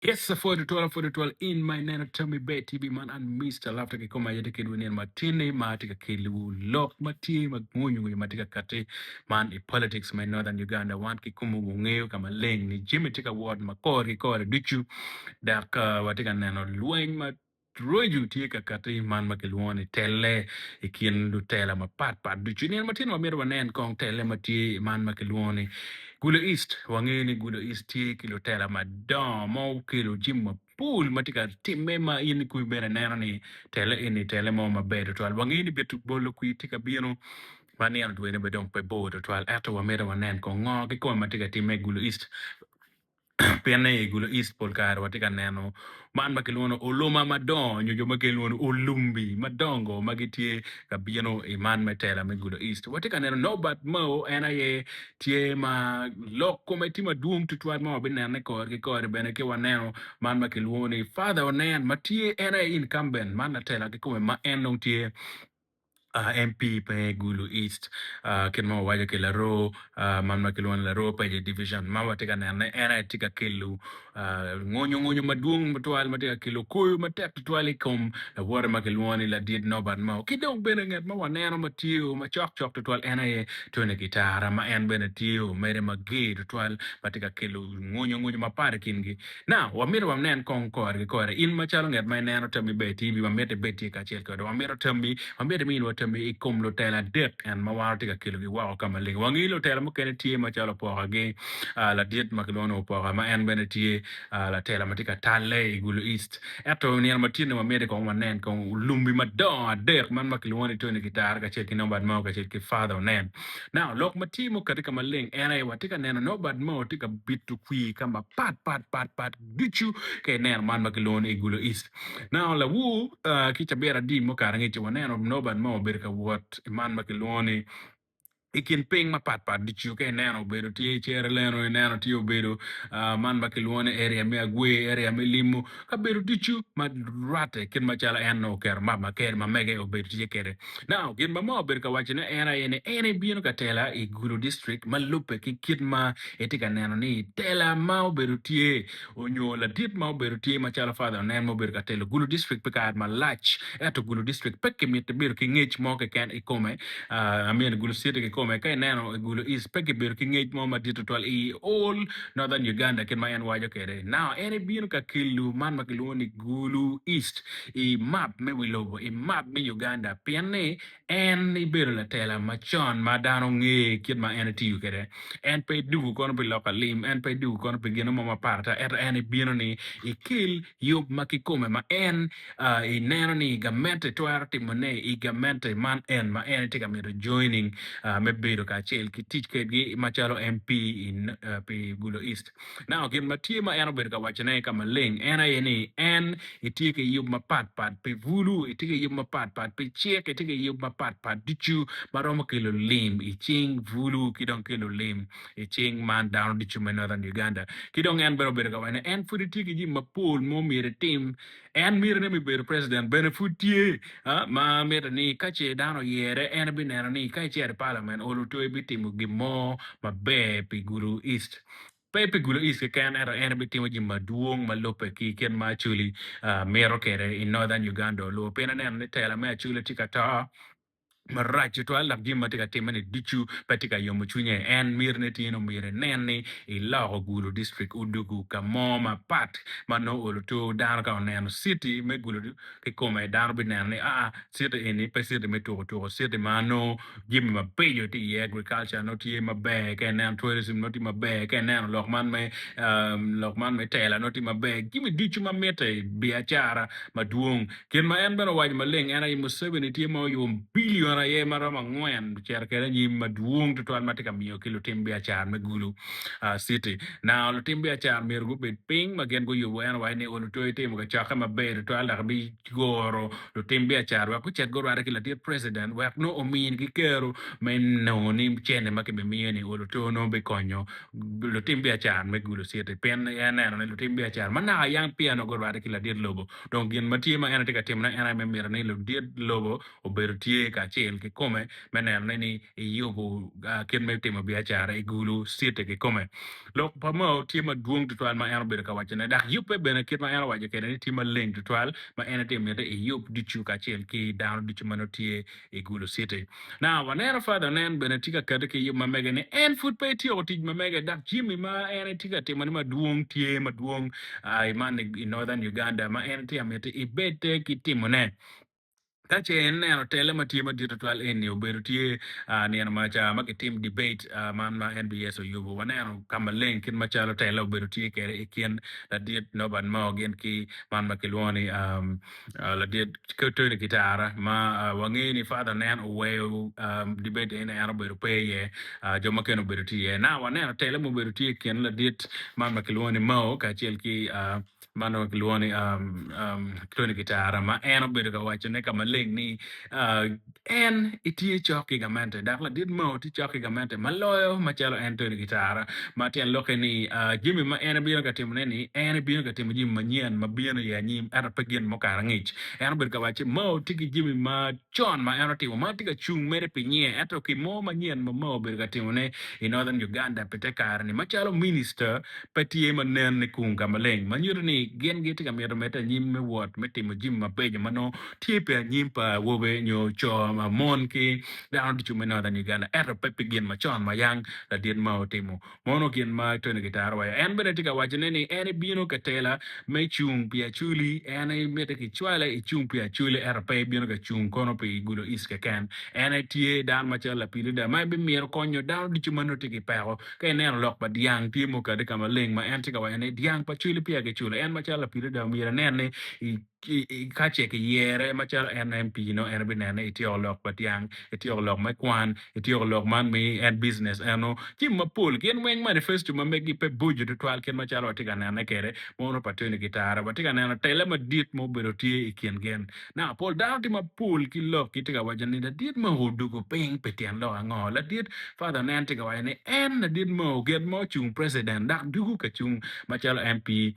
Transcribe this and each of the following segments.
Yes, for the 12 in my nano tummy bed TB man and Mr. Laughter ke koma yete ke dunia matini matika ke lu lock mati magunyu matika kate man in politics my northern Uganda wan ki kumu ngeo kama leng ni Jimmy tika ward makori kore dichu dak watika nano lueng ma Roju tie ka kati man makiluoni tele ikin du tele ma pat du ni matin wa mero wanen kong tele mati man makiluoni Gula East wangeni Gula East tie kilo tele ma dom mo kilo jim pool matika timme ma ini ku bere neno ni tele ini tele mo ma bedo twal wangeni betu bolo ku tika bieno mani an duene bedong pe bodo twal ato wa mero wanen kong ngo ki ko matika timme Gula East piane igulo East Polkar watika neno man makiluono oloma madonyo jo makiluono olumbi madongo magitie kabieno iman metela migulo East watika neno no but mo enaye tie ma loko metima duong tutwad mo binene kor bene ke waneno man makiluoni father onen matie enaye incumbent man natela ke kuma ma eno tie MP pe Gulu East kin ma waja ke laro mamna kilwan laro pe division ma watika na era tika kilu ngonyo madung matwal matika kilu kuyu matek twali kom la wore makilwani la did no bad ma kidong bene nget ma waneno matiu ma chok twal ena ye tone gitara ma en bene tiu mere magir twal matika kilu ngonyo mapare kingi na wamiro wamnen kore in machalo nget ma neno tami beti bi wamete beti ka chel kode wamiro tami wamete min watami ikom lo tela dek en mawar tika kilo gi wow kama ling wangi lo tela mo kene tie machalo poha ge la diet makilono poha ma en bene tie la tela matika tale igulu east eto ni matine wamete kong wanen kong lumbi madon dek man makiloni tone gitar ka chel ki nombad mo ka chel ki father nen now lok matimo katika maling ena watika neno no bad mo tika bitu kwi kama pat dichu ke nen man makilon igulo east now la wu kicha bera di mo karangi che waneno no bad mo berka what man makiloni ikin ping ma pat di chuke neno bedo tie chere leno neno tio bedo man bakiluone area me agwe area me limo ka bedo dichu ma rate kin ma chala eno ker ma ker ma mege o bedo tie kere now gin ma mo bedo ka wachine era ene bieno ka tela i gulu district ma lupe ki kid ma etika neno ni tela ma o bedo tie onyola dit ma o bedo tie ma chala father nen mo bedo ka tela gulu district pe ka ma lach eto gulu district pe ke mit bedo ki ngech mo ke kan ikome amien gulu city ke kome kay neno gulu is peke bir ki ngej mo ma dito twal i all northern Uganda ken ma en wajo kere now ene bino ka kilu man ma kilu ni gulu east i map me wilobo i map me Uganda piane en i biro la tela machon ma dano nge kid ma en tiyu kere en pe dugu kono pe loka lim en pe dugu kono pe gino ma parta eta en i bino ni i kil yub ma ki kome ma en i neno ni gamente twar timone i gamente man en ma en tika miro joining me bedo ka chel ki tich ke gi machalo MP in pe Gulo East now gin matie ma en bedo ka wachane kama ling en ayeni en itike yub ma pat pe vulu itike yub ma pat pe chek itike yub ma pat dichu maromo kilo lim i ching vulu kidong kilo lim i ching man down dichu me northern Uganda kidong en bedo ka wane en fudi tike ji ma pool mo mire team en mire ne mi bedo president benefutie ma mira ni kache dano yere en binero ni kache parliament oluto bitimo gimo mabe piguru east Pepe Gulo East kan era en bitimo gi maduong malope ki ken ma chuli mero kere in northern Uganda lo pena ne tela me chuli tikata marachi to alla gimma tika timani dichu patika yomo chunye en mirne tino mire neni ilaho gulu district udugu kamoma pat mano ulutu dano ka oneno city me gulu ke kome dano binene city ini pe city me to city mano gimma mabeyo ti ye agriculture no ti mabe ke nen tourism no ti mabe ke nen lokman me tela no ti mabe gimmi dichu mamete biachara maduong ken ma en beno waj maleng en ay Museveni tie ma yom billion ye mara mangwen cher kere nyi maduong to twan matika miyo kilo tim biachar me gulu city now lo tim biachar mer go bet ping magen go yubo en wai ne olo to tim ga chaka maber to ala bi goro lo tim biachar wa ku chet go rare kila tie president wa no omin ki kero men no ni chene makibe miyo ni olo to no be konyo lo tim biachar me gulu city pen en en lo tim biachar mana yang piano go rare kila tie lobo donc gin matie ma ena tika timna ena me mira ni lo diet lobo o ber tie ka achiel ke kome menene ni yubo ken me timo biashara igulu site ke kome lok pa mo tie maduong' tutwal ma en obedo ka wachone dak yupe bene kit ma en owacho kede ni tie maleng tutwal ma en timne yup dichu kachiel ki dano dichu manotie igulu site na waneno father nen bene tika kade ke yup mamege ni en food pe tiyo tij mamege dak Jimmy ma en tika timo ni maduong' tie maduong' man i northern Uganda ma en tiamete ibete kitimo ne kache en neno tele matie madito twal en ni obedo tie neno macha makitim debate man ma NBS oyubo waneno kama link kin machalo tele obedo tie kere ikien la diet noban ma ogen ki man makilwoni la diet kotone kitara ma wangeni father nen oweyo debate en obedo peye joma ken obedo tie na waneno tele mo obedo tie kien la diet man makilwoni mo kachiel ki mano kilwoni tone kitara ma en obedo ka wachone kama leng ni en itie choki gamente dakla did mo ti choki gamente maloyo machalo en tone kitara ma tien loke ni Jimmy ma en biro ka timo ni en biro ka timo Jimmy manyen ma biro ya nyim ara pegien mo kara ngich en obedo ka wache mo tiki Jimmy ma chon ma en otimo ma tika chung mere pinye eto ki mo manyen mo obedo ka timo ne in northern Uganda pete kara ni machalo minister patie manen ni kunga maleng manyuro ni gen giti ka mero meta nyim me wot metimo Jimmy mapejo mano tiepe nyim pa wobe nyo cho ma mon ki down to northern Uganda eto pepe gen machon ma yang la dien ma otimo mono gen ma tone gitar wa en bene tika wachene ni en bino katela me chung pia chuli en meta ki chwala I chung pia chuli eto pe bino ka chung kono pe gulo iske ken en tie dan machala pili da mai be miero konyo down di chumano tiki pero ka en lok pa diang timo ka de kama leng ma en tika wa en diang pa chuli pia ke chuli en machala pili da miera nene kache ke yere machal NMP no en binene itio lok patiang itio lok me kwan itio lok man me en business eno kim mapul ken weng manifesto ma megi pe buju to twal ken machal otiga nene kere mono patene gitara batiga nene tele ma dit mo bero tie ikien gen na pol down ti mapul ki lok kitiga wajani da dit ma hudugo ping petian lo ango la dit father nen tiga wajani en na dit mo get mo chung president dak dugu ka chung machal MP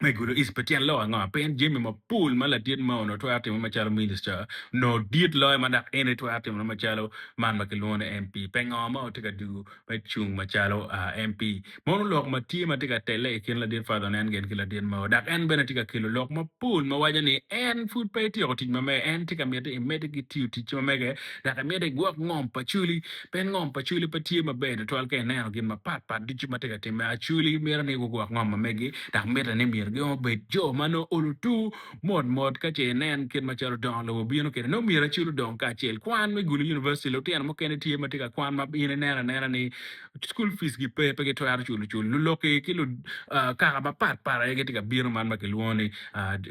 me guru is petian lo nga pen Jimmy ma pool mala diet ma no to ate ma chalo minister no diet lo ma dak ene to ate ma chalo man ma kelone MP penga ma o tika du ma chung ma chalo MP mono lok ma ti ma tika tele ken la diet father nan gen kila diet ma dak en bena tika kilo lok ma pool ma waja ni en food pay ti o ti ma me en tika me te me ti ti ti ma me ge dak me de gwak ngom pa chuli pen ngom pa chuli pa ti ma be to al ke na gen ma pat pat di ma tika te ma chuli me ne gwak ngom ma me ge dak me ne go bet jo mano ulutu mod ka che nen ken macharo don lo bino ken no mira chulo don ka chel kwan me gulu university lo tian mo ken tie matika kwan ma bine nena ni school fees gi pe ke to ar chulo lo ke kilo ka ba pat para ke tika bino man ma ke luoni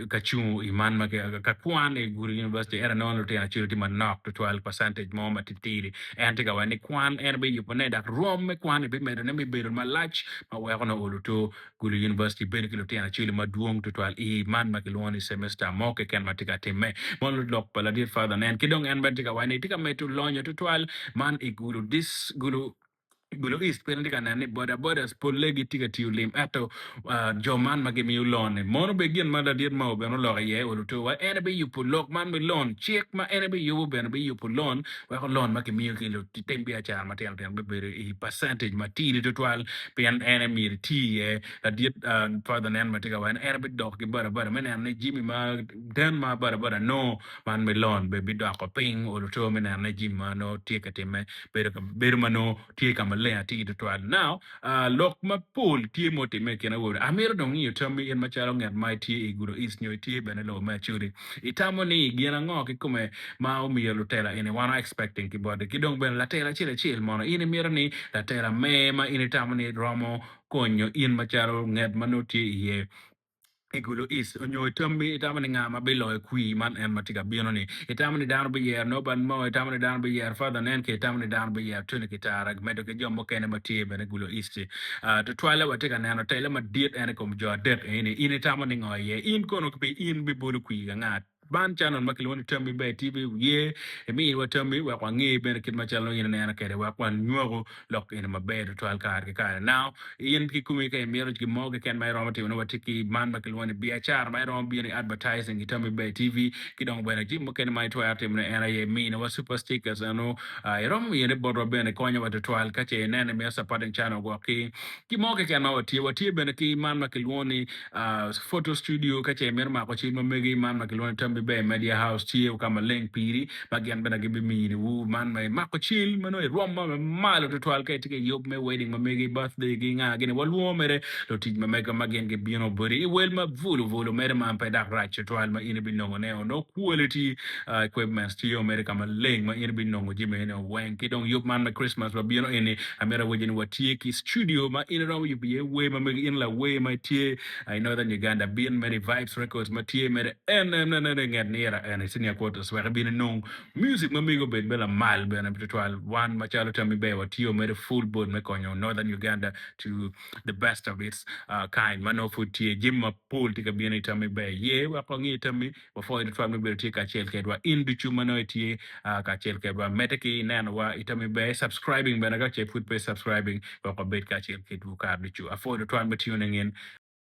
ka chu iman ma ke ka kwan e gulu university era non lo tian chulo ti man knock to 12% mo ma titiri en tika wani kwan en be yupone dak rom me kwan be me ne me be ma lach ma wa kono ulutu gulu university ben kilo tian chulo maduong to twal man makilwoni semester mo ke ken matika timme mon lok pala dir father nen kidong en batika wani tika metu lonyo to twal man igulu dis gulu is pendi kana ni boda spollegi tika tiulim ato joman magemi ulone mono be gien mada dir ma obeno lo ye uluto wa ene be yupo lok man be lon check ma ene be yupo ben be yupo lon wa ko lon makemi kilo tembi acha matel ten be i percentage matiri to twal pen ene mir ti la dir father nen matika wa ene be dok gi bara men ne Jimmy ma den ma bara no man be lon be dok ko ping uluto men ne Jimmy ma no tika timme beru mano tie kama le ati to twal now lok ma pool tie moti me kena word amiro dong you tell me in machalo ngat mai tie iguro is nyo tie benelo ma churi itamo ni giena ngo ki kume ma o mi lutela ine wana expecting ki body ki dong ben la tela chile mono ine miro ni la tela me ma ine tamo ni romo konyo in machalo ngat mano tie ye igulo is onyo tambi tamani ngama bilo kui man en matika bino ni itamani down be year no ban mo itamani down be year father nen ke itamani down be year tuni kitara medo ke jombo kene matie bene gulo isti to twala watika nano tele ma diet ene kom jo det ene in itamani ngoye in kono ke in be bolu kui ngat ban channel makilwoni Tommy Bay TV ye mi wa Tommy wa kwangi ben kid machalo yin na kere wa kwan nyugo lok in maber to al kar ka now yin ki kumi ka mero ki moge ken mai romati no watiki man makilwoni BHR mai rom bi advertising ki Tommy Bay TV ki dong bena jim ken mai to atim na era ye mi no super stickers ano rom yin borro ben konya wa to al ka che nene me supporting channel go ki moge ken ma wati ben ki man makilwoni photo studio ka che mer ma ko chi ma megi man makilwoni Tommy Bay Media House tie kama leng piri bagian bena gibi mi ni wu man mai mako chill mano e romma me malo to twal kai tike yob me wedding ma megi birthday gi nga gini wal wo mere to tij ma mega magien ge bino bori wel ma vulu mere ma pe dak right to twal ma ina bi no ne no quality equipment tie mere kama leng ma ina bi no jime ne wen ki don yob man ma Christmas ba bino ini amera wajin watie ki studio ma ina ro yubi we ma megi in la we ma tie I know that Uganda being many vibes records matie mere en nget niera en sinia quote so bin no music mamigo bet bela mal ben habitual one machalo Tommy Bay watio mere full board me konyo northern Uganda to the best of its kind mano futie jimma pool tika bien Tommy Bay ye wa kongi Tommy before the Tommy Bay tika chel kedwa indu chuma no tie ka chel kedwa meteki nan wa Tommy Bay subscribing benaga che put pay subscribing ko bet ka chel kedwa ka bichu afford to tuning in